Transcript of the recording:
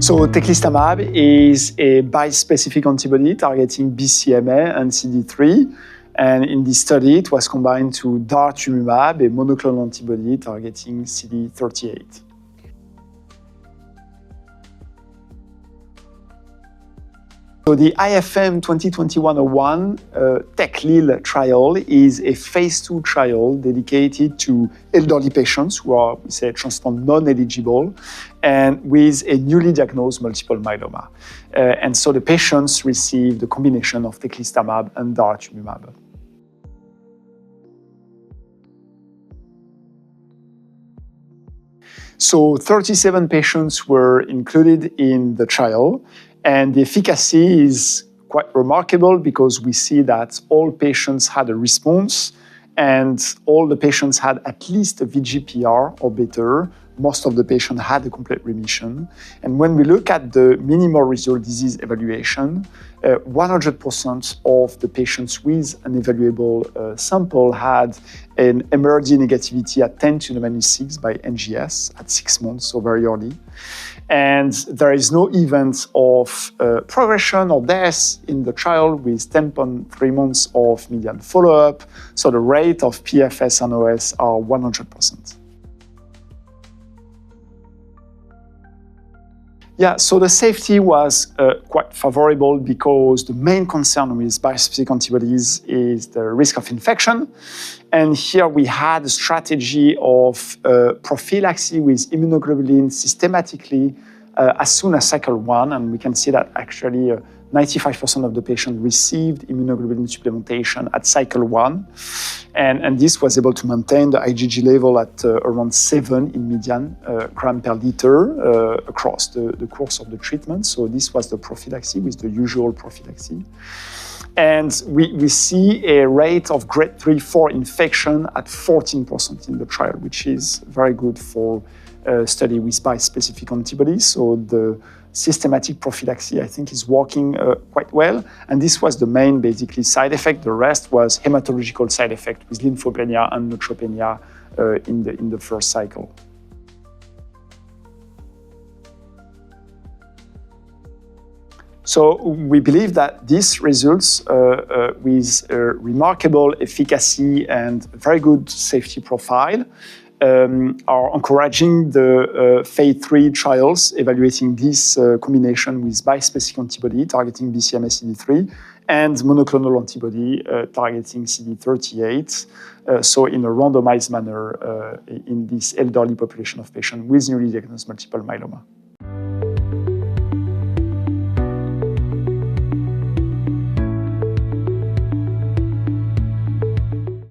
So teclistamab is a bispecific antibody targeting BCMA and CD3. And in this study, it was combined to daratumumab, a monoclonal antibody targeting CD38. So the IFM2021 Lille trial is a phase 2 trial dedicated to elderly patients who are, we say, transplant non-eligible and with a newly diagnosed multiple myeloma. And so the patients received a combination of teclistamab and daratumumab. So 37 patients were included in the trial. And the efficacy is quite remarkable because we see that all patients had a response and all the patients had at least a VGPR or better. Most of the patients had a complete remission. And when we look at the minimal residual disease evaluation, 100% of the patients with an evaluable sample had an MRD negativity at 10 to the minus 6 by NGS at 6 months, so very early. And there is no event of progression or death in the trial with 10.3 months of median follow-up. So the rate of PFS and OS are 100%. Yeah, so the safety was quite favorable because the main concern with bispecific antibodies is the risk of infection. And here we had a strategy of prophylaxis with immunoglobulin systematically as soon as cycle 1. And we can see that actually 95% of the patients received immunoglobulin supplementation at cycle 1. And this was able to maintain the IgG level at around 7 in median gram per liter across the course of the treatment. So this was the prophylaxis with the usual prophylaxis. And we see a rate of grade 3-4 infection at 14% in the trial, which is very good for a study with bispecific antibodies. So the systematic prophylaxis, I think, is working quite well. And this was the main, basically, side effect. The rest was hematological side effect with lymphopenia and neutropenia in the first cycle. So we believe that these results with remarkable efficacy and very good safety profile are encouraging the phase 3 trials evaluating this combination with bispecific antibody targeting BCMA CD3 and monoclonal antibody targeting CD38, so in a randomized manner in this elderly population of patients with newly diagnosed multiple myeloma.